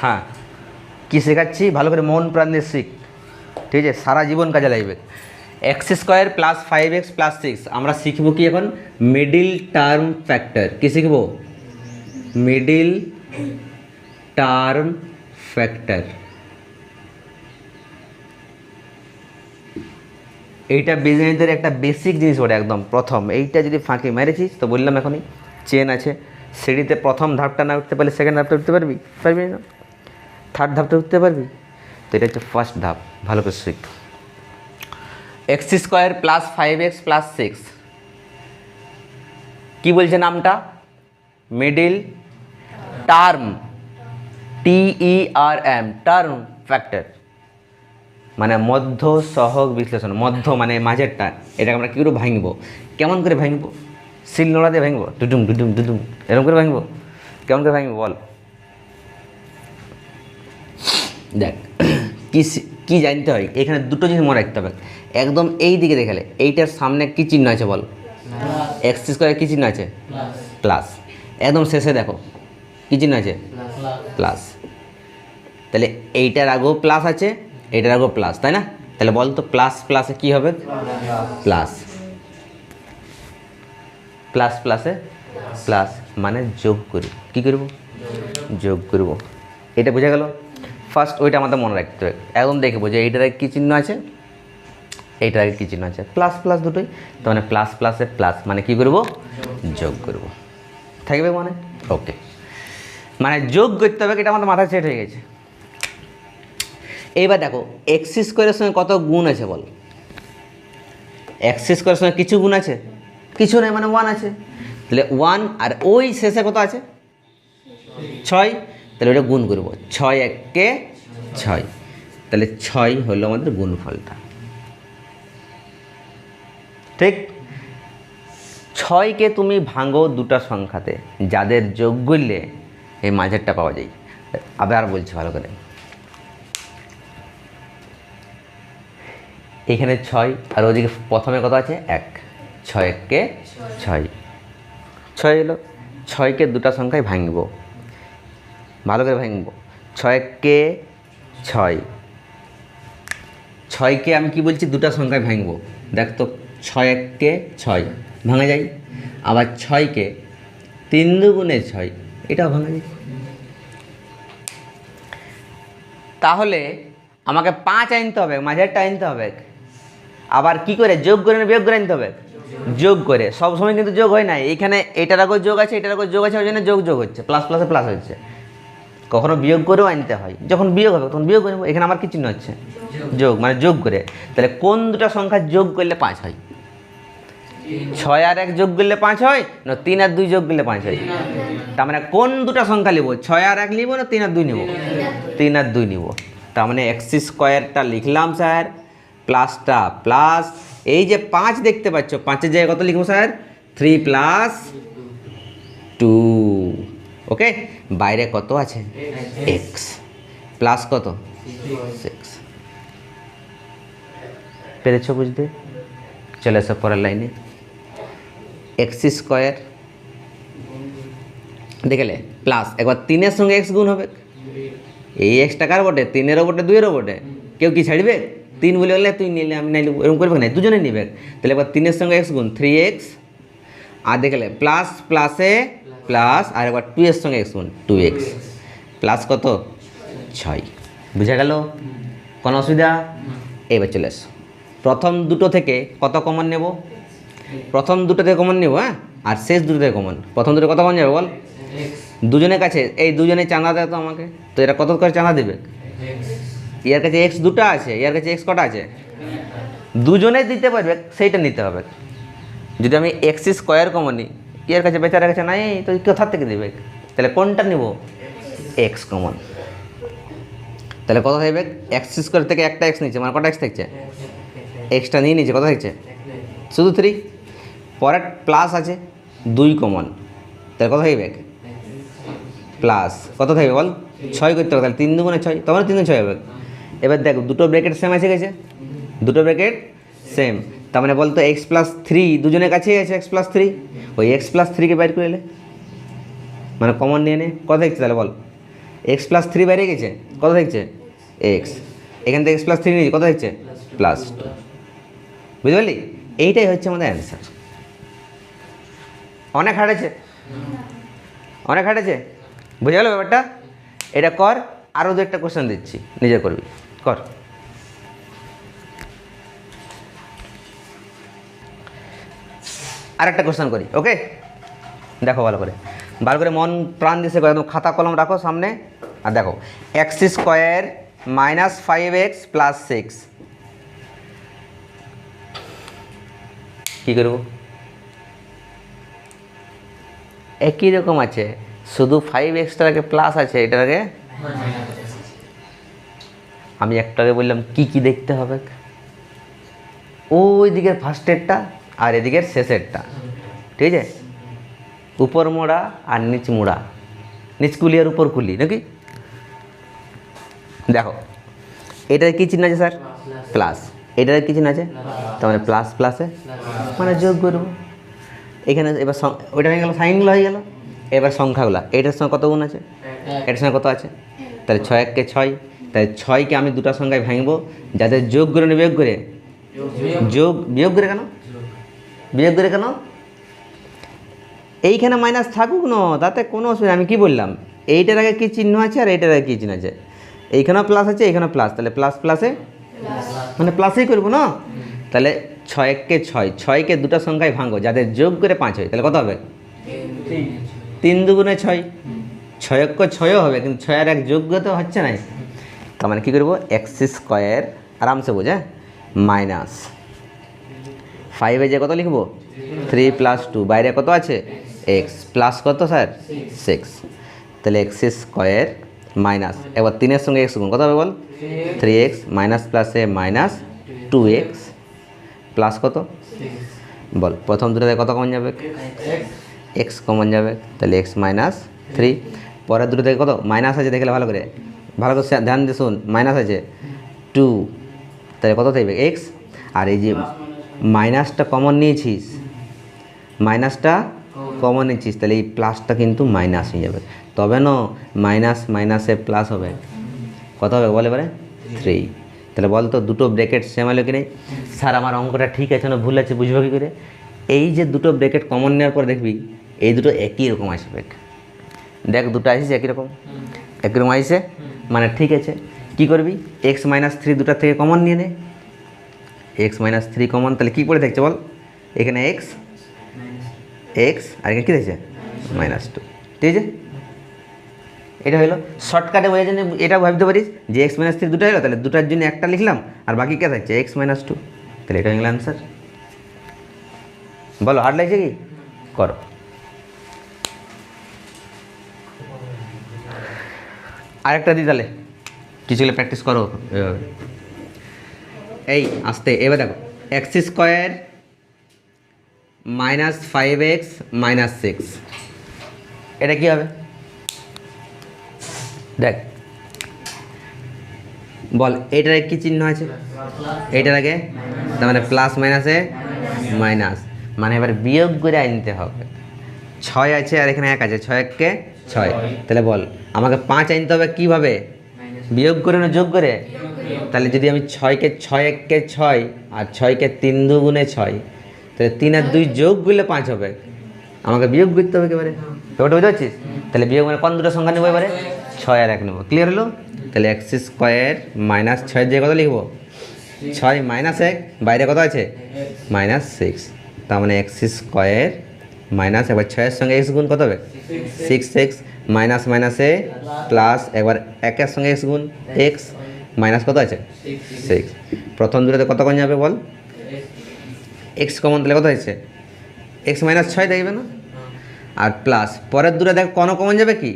হ্যাঁ, কী শেখাচ্ছি ভালো করে মন প্রাণ দিয়ে শিখ, ঠিক আছে, সারা জীবন কাজে লাগবে। X square plus 5x plus 6 আমরা শিখব কি এখন? Middle term factor. কী শিখব? Middle term factor. এইটা বীজগণিতের একটা বেসিক জিনিস ওটা একদম প্রথম। এইটা যদি ফাঁকি মেরেছিস তো বললাম এখনই চেন আছে, সিঁড়িতে প্রথম ধাপটা না উঠতে পারলে সেকেন্ড ধাপটা উঠতে পারবি? পারবি না। থার্ড ধাপটা উঠতে পারবি? তো এটা হচ্ছে ফার্স্ট ধাপ, ভালো করে শিখ। X square plus 5x plus 6 কী বলছে নামটা? Middle term, TERM, term factor, মানে মধ্য সহগ বিশ্লেষণ। মধ্য মানে মাঝেরটা, এটাকে আমরা কী করে ভাঙব? কেমন করে ভাঙব? শিল নোড়া দিয়ে ভাঙব? ডুডুম ডুডুম ডুডুম এরকম করে ভাঙব? কেমন করে ভাঙব বল? দেখ, কী জানতে হয় এখানে দুটো জিনিস মনে রাখতে হবে। একদম এই দিকে দেখালে এইটার সামনে কী চিহ্ন আছে বল? এক্স স্কোয়ার কী চিহ্ন আছে? প্লাস। একদম শেষে দেখো কী চিহ্ন আছে? প্লাস। তাহলে এইটার আগেও প্লাস আছে, এইটার আগেও প্লাস, তাই না? তাহলে বল তো প্লাস প্লাসে কী হবে? প্লাস। প্লাস প্লাসে প্লাস মানে যোগ করি। কী করব? যোগ করব। এটা বোঝা গেল? ফার্স্ট ওইটা আমাদের মনে রাখতে হবে। একদম দেখবো যে এইটার আগে কী চিহ্ন আছে, এইটার আগে কী চিহ্ন আছে? প্লাস প্লাস দুটোই। তো মানে প্লাস প্লাসে প্লাস মানে কী করব? যোগ করব। থাকবে মানে? ওকে, মানে যোগ করতে হবে, এটা আমাদের মাথায় সেট হয়ে গেছে। এইবার দেখো এক্স স্কোয়ারের সঙ্গে কত গুণ আছে বল? এক্স স্কোয়ারের সঙ্গে কিছু গুণ আছে? কিছু নেই, মানে 1 আছে। তাহলে 1 আর ওই শেষে কত আছে? 6। তাহলে ওটা গুণ করবো, 6 একে 6। তাহলে 6 হলো আমাদের গুণফলটা, ঠিক? 6কে তুমি ভাঙো দুটা সংখ্যাতে, যাদের যোগ করলে এই মাঝেরটা পাওয়া যায়। আবার বলছি ভালো করে, এখানে 6 আর ওদিকে প্রথমে কত আছে? 1। 6 একে 6, 6 এলো। 6কে দুটা সংখ্যায় ভাঙব, ভালো করে ভাঙব। 6 একে 6, 6কে আমি কি বলছি? দুটা সংখ্যায় ভাঙব। দেখ তো 6 একে 6 ভাঙা যায়। আবার 6কে 3 দুগুণে 6, এটাও ভাঙা যায়। তাহলে আমাকে 5 আনতে হবে, মাঝেরটা আনতে হবে। আবার কি করে? যোগ করে না বিয়োগ করে আনতে হবে? যোগ করে। সব সময় কিন্তু যোগ হয় না, এইখানে এটার আগেও যোগ আছে, এটার আগেও যোগ আছে, ওই জন্য যোগ যোগ হচ্ছে, প্লাস প্লাসে প্লাস হচ্ছে। কখনো বিয়োগ করেও আনতে হয়, যখন বিয়োগ হবে তখন বিয়োগ করবো। এখানে আমার কি চিহ্ন হচ্ছে? যোগ, মানে যোগ করে। তাহলে কোন দুটো সংখ্যা যোগ করলে 5 হয়? 6 আর 1 যোগ করলে 5 হয় না 3 আর 2 যোগ করলে 5 হয়? তার মানে কোন দুটো সংখ্যা নিব? 6 আর 1 নিব না 3 আর 2 নিব? 3 আর 2 নিব। তার মানে এক্স স্কোয়ারটা লিখলাম স্যার, প্লাসটা প্লাস, এই যে 5 দেখতে পাচ্ছ, 5-এর জায়গায় কত লিখবো স্যার? 3 + 2। ওকে, বাইরে কত আছে? এক্স প্লাস কত? 6। পেরেছ বুঝতে? চলে এসো পরের লাইনে। এক্স স্কোয়ার দেখলে প্লাস, একবার 3-এর সঙ্গে এক্স গুণ হবে। এই এক্সটা কার বটে? 3-এরও বটে, 2-এরও বটে। কেউ কি ছাড়বে? 3 বলে গেলে তুই নিলে আমি নাই, এরকম করবে না, দুজনে নিবে। তাহলে একবার 3-এর সঙ্গে এক্স গুণ 3x, আর দেখলে প্লাস প্লাসে প্লাস, আর একবার 2-এর সঙ্গে এক্স গুণ 2x, প্লাস কত? 6। বুঝা গেল? কোনো অসুবিধা? এবার চলে এসো, প্রথম দুটো থেকে কত কমন নেব? প্রথম দুটো থেকে কমন নেব, হ্যাঁ, আর শেষ দুটো থেকে কমন। প্রথম দুটো কত কমন যাবে বল? দুজনের কাছে এই দুজনে চাঁদা দেয় তো আমাকে, তো এরা কত করে চাঁদা দেবে? ইয়ার কাছে এক্স দুটো আছে, ইয়ার কাছে এক্স কটা আছে? দুজনে দিতে পারবে, সেইটা নিতে হবে। যদি আমি এক্স স্কোয়ার কমন নিই, ইয়ার কাছে বেচারার কাছে নাই, তো কোথার থেকে দেবে? তাহলে কোনটা নিব? X common. তাহলে কত থাকবে? এক্স স্কোয়ার থেকে একটা এক্স নিচ্ছে, মানে কটা এক্স থাকছে? এক্সটা নিয়ে নিচ্ছে, কত থাকছে? শুধু 3। পরে প্লাস আছে 2 কমন, তাহলে কত থাকবে? প্লাস কত থাকবে বল? 6 করতে হবে, তাহলে 3 দুগুণে 6, তখন 3 6 হবে। এবার দেখ দুটো ব্র্যাকেট সেম এসে গেছে, দুটো ব্র্যাকেট সেম, তার মানে বলতো x+3 দুজনের কাছেই আছে, x+3, ওই x+3কে বাইর করে এলে, মানে কমন নিয়ে নে। কত দেখছে তাহলে বল? এক্স প্লাস থ্রি বাইরে গেছে, কত দেখছে এক্স, এখান থেকে এক্স প্লাস থ্রি নিয়েছি, কত দেখছে প্লাস টু। বুঝতে পারলি? এইটাই হচ্ছে আমাদের অ্যান্সার। অনেক হাঁটেছে, অনেক হাঁটেছে, বুঝে গেল ব্যাপারটা? এটা কর, আরও দু একটা কোশ্চেন দিচ্ছি, নিজে করবি, কর। আরেকটা কোশ্চেন করি, ওকে? দেখো ভালো করে, ভালো করে মন প্রাণ দিছে, একদম খাতা কলম রাখো সামনে, আর দেখো x square minus 5x plus 6 কী করব? একই রকম আছে, শুধু 5xটাকে প্লাস আছে, এটাকে আমি একটাকে বললাম কি কি দেখতে হবে, ওই দিকের ফার্স্টেরটা আর এদিকের শেষেরটা, ঠিক আছে? উপর মোড়া আর নিচ মোড়া, নিচ কুলি আর উপর কুলি, নাকি? দেখো এটার কী চিহ্ন আছে স্যার? প্লাস। এটার কী চিহ্ন আছে? তার মানে প্লাস প্লাসে মানে যোগ করবো। এখানে এবার ওইটা হয়ে গেল, সাইনগুলো হয়ে গেল। এবার সংখ্যাগুলো, এটার সঙ্গে কত গুণ আছে, এটার সঙ্গে কত আছে, তাহলে 6 1 6, তাহলে 6কে আমি দুটো সংখ্যায় ভাঙবো, যাদের যোগ করে না বিয়োগ করে, যোগ বিয়োগ করে কেন, বিয়োগ করে কেন? এইখানে মাইনাস থাকুক না, তাতে কোনো অসুবিধা। আমি কি বললাম, এইটার আগে কী চিহ্ন আছে আর এইটার আগে কী চিহ্ন আছে, এইখানেও প্লাস আছে, এইখানেও প্লাস, তাহলে প্লাস প্লাসে মানে প্লাসেই করবো না। তাহলে 6 1 6, 6কে দুটো সংখ্যায় ভাঙবো, যাদের যোগ করে 5 হয়, তাহলে কত হবে? 3 2 6, 6 1 6ও হবে, কিন্তু 6 আর 1 যোগ তো হচ্ছে না। তার মানে কী করবো, এক্স স্কোয়ার আরামসে বোঝা, মাইনাস 5 যে কত লিখবো, 3 প্লাস 2, বাইরে কত আছে এক্স, প্লাস কত স্যার 6, তাহলে এক্স স্কোয়ার মাইনাস, এবার 3-এর সঙ্গে এক্স গুণ, কত হবে বল, 3x মাইনাস প্লাসে মাইনাস 2x প্লাস কত বল, প্রথম দুটোতে কত কমন যাবে, এক্স কমন যাবে, তাহলে এক্স মাইনাস 3, পরের দুটো থেকে কত মাইনাস আছে, দেখলে ভালো করে, ভালো করে ধ্যান দিয়ে শুন, মাইনাস আছে 2, তাহলে কত থাকবে এক্স, আর এই যে মাইনাসটা কমন নিয়েছিস, মাইনাসটা কমন নিয়েছিস, তাহলে এই প্লাসটা কিন্তু মাইনাস হয়ে যাবে, তবে না মাইনাস মাইনাসে প্লাস হবে, কত হবে বল এবারে 3। তাহলে বল তো দুটো ব্র্যাকেট সেম হলো কি নেই? স্যার আমার অঙ্কটা ঠিক আছে না ভুল আছে, বুঝবো কী করে? এই যে দুটো ব্র্যাকেট কমন নেওয়ার পর দেখবি এই দুটো একই রকম আসবে, দেখ দুটো আসছে একই রকম, একই রকম আসছে মানে ঠিক আছে। কী করবি, এক্স মাইনাস 3 দুটার থেকে কমন নিয়ে নে, এক্স মাইনাস 3 কমন, তাহলে কী পড়ে দেখছে বল, এখানে এক্স এক্স আর এখানে কী দেখছে -2, ঠিক আছে? এটা হলো শর্টকাটে বোঝার জন্য, এটা ভাবতে পারিস যে এক্স মাইনাস 3 দুটো হলো, তাহলে দুটার জন্য একটা লিখলাম আর বাকি কে থাকছে এক্স মাইনাস 2, তাহলে এটা হয়ে গেল অ্যান্সার। বলো হার্ড লাগছে কি? করো। আরেকটা দিই তাহলে, কিছুগুলো প্র্যাকটিস করো এভাবে। এই আসতে এবার দেখো, x square minus 5x minus 6, এটা কী হবে দেখ, বল এইটার কী চিহ্ন আছে, এইটার আগে, তার মানে প্লাস মাইনাসে মাইনাস, মানে এবার বিয়োগ করে আনতে হবে, 6 আছে আর এখানে 1 আছে, 6 1 6, তাহলে বল আমাকে 5 আনতে হবে কীভাবে, বিয়োগ করে না যোগ করে? তাহলে যদি আমি 6 1 6 আর 6কে 3 2 6, তাহলে 3 আর 2 যোগ করলে 5 হবে, আমাকে বিয়োগ করতে হবে একেবারে, ব্যাপারটা বুঝতে পারছিস? তাহলে বিয়োগ মানে কোন দুটো সংখ্যা নেবো এবারে, 6 আর 1 নেবো, ক্লিয়ার হলো? তাহলে এক্স স্কোয়ার মাইনাস 6 দিয়ে কত লিখবো, 6 মাইনাস 1, বাইরে কত আছে -6, তার মানে এক্স স্কোয়ার মাইনাস, একবার 6-এর সঙ্গে এক্স গুণ কত হবে 6x মাইনাস মাইনাসে প্লাস, একবার 1-এর সঙ্গে এক্স গুণ এক্স মাইনাস কত আছে 6, প্রথম দুটোতে কত কমন যাবে বল, এক্স কমন, তাহলে কত হয়েছে এক্স মাইনাস 6 দেখবে না, আর প্লাস পরের দুটো দেখ কোনো কমন যাবে কি,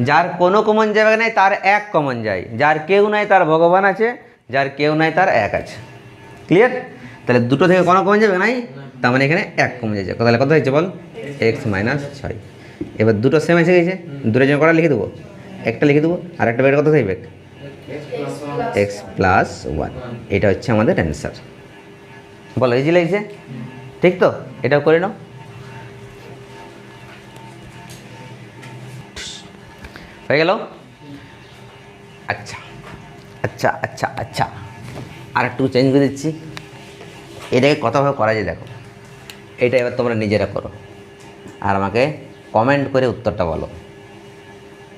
যার কোনো কমন যাবে নাই তার 1 কমন যায়, যার কেউ নাই তার ভগবান আছে, যার কেউ নাই তার 1 আছে, ক্লিয়ার? তাহলে দুটো থেকে কোনো কমন যাবে নাই, তার মানে এখানে 1 কমন যাচ্ছে, তাহলে কত হয়েছে বল এক্স মাইনাস 6। এবার দুটো সেম এসে গেছে, দুটোর জন্য কটা লিখে দেবো, একটা লিখে দেবো, আর একটা বের কত থাকবে এক্স প্লাস 1, এটা হচ্ছে আমাদের অ্যান্সার। বলো ইজি লাগছে, ঠিক তো? এটাও করে নাও। হয়ে গেল। আচ্ছা আচ্ছা আচ্ছা আচ্ছা, আর একটু চেঞ্জ করে দিচ্ছি। এটাকে কতভাবে করা যায় দেখো, এটা এবার তোমরা নিজেরা করো আর আমাকে কমেন্ট করে উত্তরটা বলো।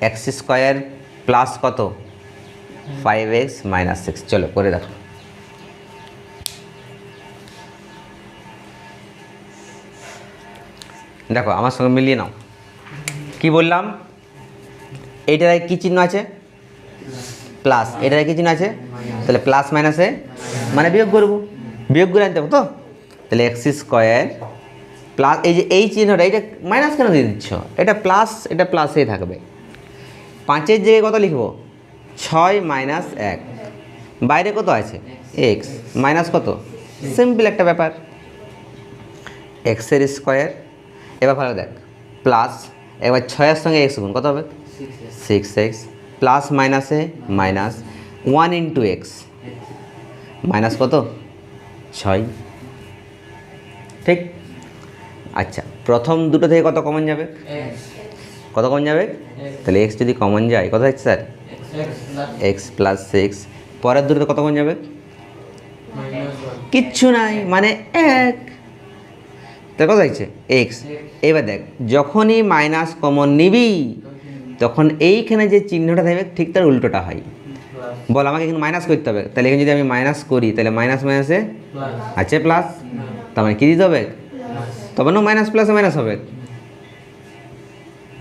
এক্স স্কোয়ার প্লাস কত, 5x - 6। চলো করে দেখো। দেখো আমার সঙ্গে মিলিয়ে নাও, কি বললাম, এইটার কী চিহ্ন আছে, প্লাস, এটার কী চিহ্ন আছে, তাহলে প্লাস মাইনাসে মানে বিয়োগ করবো, বিয়োগ করে আনতে হবে তো। তাহলে এক্স স্কোয়ার প্লাস, এই যে এই চিহ্নটা, এইটা মাইনাস কেন দিয়ে দিচ্ছ, এটা প্লাস, এটা প্লাসেই থাকবে। 5-এর জায়গায় কত লিখবো, 6 - 1, বাইরে কত আছে এক্স, মাইনাস কত, সিম্পল একটা ব্যাপার, এক্সের স্কোয়ার। এবার ভালো দেখ, প্লাস, এবার 6-এর সঙ্গে এক্স গুণ কত হবে, 6x, প্লাস মাইনাসে মাইনাস 1 × x, মাইনাস কত, 6। ঠিক। আচ্ছা, প্রথম দুটো থেকে কত কমন যাবে, কত কমন যাবে, তাহলে এক্স যদি কমন যায় কত হচ্ছে স্যার, এক্স প্লাস 6। পরের দুটোতে কত কমন যাবে, কিচ্ছু নাই মানে 1, তাহলে কত হচ্ছে এক্স। এবার দেখ, যখনই মাইনাস কমন নিবি তখন এইখানে যে চিহ্নটা থাকবে ঠিক তার উল্টোটা হয়। বল আমাকে এখানে মাইনাস করতে হবে, তাহলে এখানে যদি আমি মাইনাস করি তাহলে মাইনাস মাইনাসে আছে প্লাস, তার মানে কী দিতে হবে, তবে না মাইনাস প্লাসে মাইনাস হবে,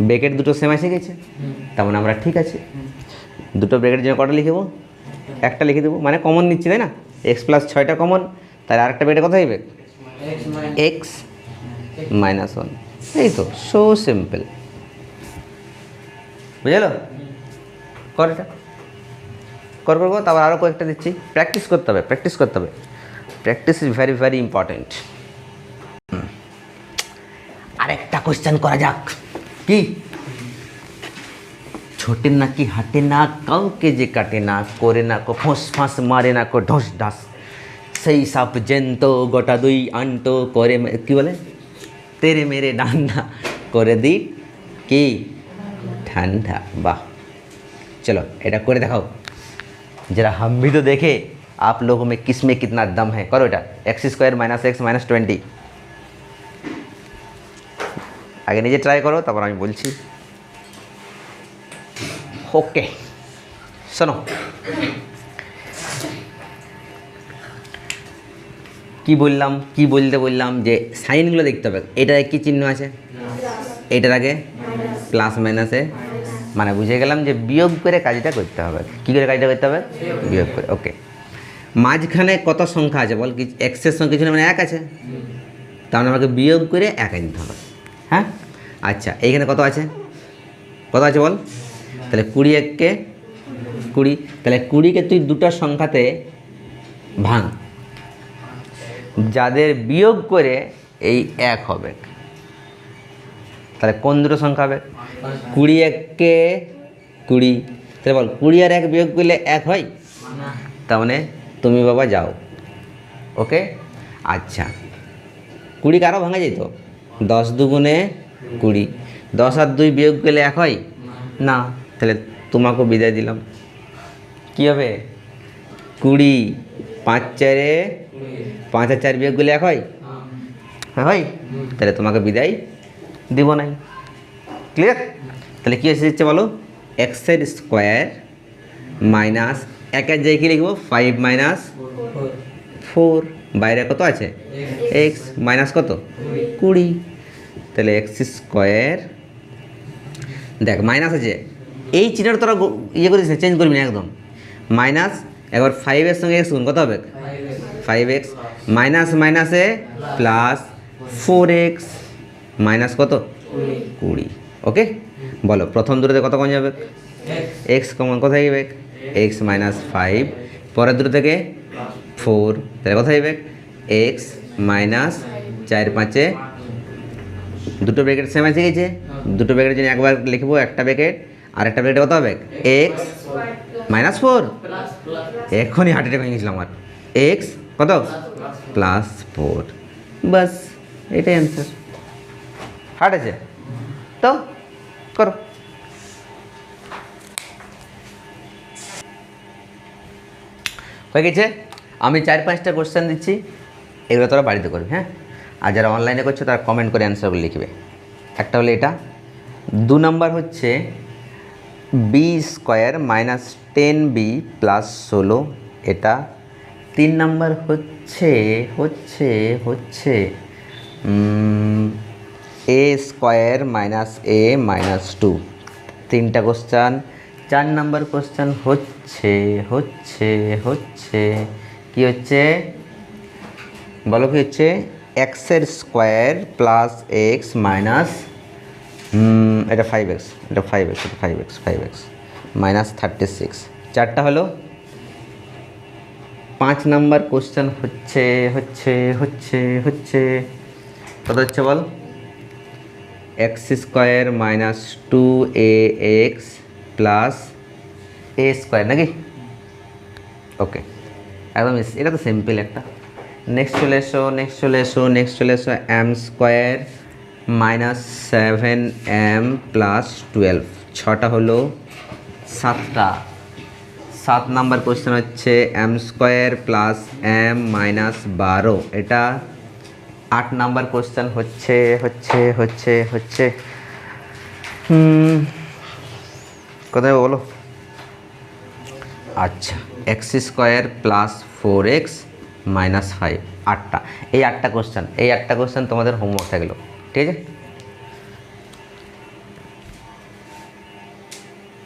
ব্রেকেট দুটো সেম এসে গেছে, তার মানে আমরা ঠিক আছে। দুটো ব্রেকেটের জন্য কটা লিখে দেবো, একটা লিখে দেবো, মানে কমন নিচ্ছি তাই না, এক্স প্লাস 6টা কমন, তাহলে আরেকটা ব্রেকেটে কত হইবে, এক্স -1। এই তো, সো সিম্পল, বুঝলো। কর এটা, করবো, তারপর আরও কয়েকটা দিচ্ছি, প্র্যাকটিস করতে হবে, প্র্যাকটিস করতে হবে, practice is very very important. আরেকটা কোশ্চেন করা যাক, কি, ছোটে না কি হাঁটে না, কাউকে যে কাটে না, করে না কো ফোঁস ফাঁস, মারে না কো ঢোস ঢাস, সেই সাপ জেন্ত গোটা দুই আনটো করে, কি বলে, তেরে মেরে ডান্ডা করে দি কি ঠান্ডা। বাহ, चलो এটা করে দেখাও, जरा हम भी तो देखे आप लोगों में किस में कितना दम है। करो এটা, x² - x - 20। আগে নিজে ট্রাই করো, তারপর আমি বলছি। ওকে, শোনো, কি বললাম, কি বলতে বললাম যে সাইনগুলো দেখতে হবে, এটার কি চিহ্ন আছে, এটার আগে প্লাস মাইনাসে, মানে বুঝে গেলাম যে বিয়োগ করে কাজটা করতে হবে। কী করে কাজটা করতে হবে, বিয়োগ করে। ওকে, মাঝখানে কত সংখ্যা আছে বল, কি এক্সের সঙ্গে কিছু না মানে 1 আছে, তাহলে আমাকে বিয়োগ করে 1 আনতে হবে। হ্যাঁ, আচ্ছা, এইখানে কত আছে, কত আছে বল, তাহলে 20 কে 20, তাহলে 20কে তুই দুটো সংখ্যাতে ভাঙ, যাদের বিয়োগ করে এই 1 হবে, তাহলে কোন দুটো সংখ্যা হবে, 20 কে 20, তাহলে বল 20 আর 1 বিয়োগ করলে 1 হয়, তার মানে তুমি বাবা যাও। ওকে, আচ্ছা, 20 আরও ভাঙা যেত, 10 × 2 = 20, 10 আর 2 বিয়োগ করলে 1 হয় না, তাহলে তোমাকেও বিদায় দিলাম। কী হবে, 20, 5 × 4 = 5 আর 4 বিয়োগ করলে 1 হয়, হ্যাঁ হয়, তাহলে তোমাকে বিদায় দিব নাই। ক্লিয়ার, তাহলে কী এসে দিচ্ছে বলো, এক্সের স্কোয়ার মাইনাস 1-এর জায়গায় কী লিখবো, 5 - 4, বাইরে কত আছে এক্স, মাইনাস কত 20, তাহলে এক্স স্কোয়ার, দেখ মাইনাস আছে, এই চিহ্নটা তোরা ইয়ে করিস না, চেঞ্জ করবি না একদম, মাইনাস, একবার 5-এর সঙ্গে এক্স গুণ কত হবে, 5x, মাইনাস মাইনাসে প্লাস 4x, মাইনাস কত 20। ওকে, বলো প্রথম দুটোতে কত কমে যাবে, এক্স কমন কোথায় যাবে, x - 5, পরের দুটো থেকে 4, তাহলে কোথায় যাবে, x - 4 5, দুটো ব্র্যাকেট সেম আছে গেছে, দুটো ব্র্যাকেটের জন্য একবার লিখবো, একটা ব্র্যাকেট আর একটা ব্র্যাকেটে কত হবে, x - 4, এখনই হার্ট অ্যাটাক হয়ে গেছিলাম আমার, x কত +4, বাস এটাই অ্যান্সার। হার্ট আছে তো, করো। হয়ে গেছে। আমি 4-5টা কোশ্চেন দিচ্ছি, এগুলো তোরা বাড়িতে করবি, হ্যাঁ। আর যারা অনলাইনে করছো তারা কমেন্ট করে অ্যান্সারগুলো লিখবে। একটা হলো এটা, 2 নাম্বার হচ্ছে b² মাইনাস 10b প্লাস 16, এটা। 3 নাম্বার হচ্ছে a² মাইনাস a মাইনাস 2, 3টা কোশ্চান। 4 নাম্বার কোশ্চান হচ্ছে কি হচ্ছে বলো, কি হচ্ছে x² প্লাস x মাইনাস এটা 5x, এটা 5x মাইনাস 36, 4টা হলো। 5 নাম্বার কোশ্চেন হচ্ছে কত হচ্ছে বল, x² minus 2ax plus a² নাকি? ওকে, একদম এটা তো সিম্পল একটা। নেক্সট চলে এসো m² মাইনাস 7m প্লাস 12, 6টা হলো। 7 নাম্বার কোশ্চেন হচ্ছে m² প্লাস m মাইনাস 12, এটা। 8 নাম্বার কোশ্চেন হচ্ছে কোথায় বলো, আচ্ছা x² প্লাস 4x মাইনাস 5, 8টা। এই 8টা কোশ্চেন তোমাদের হোমওয়ার্ক থাকলো, ঠিক আছে।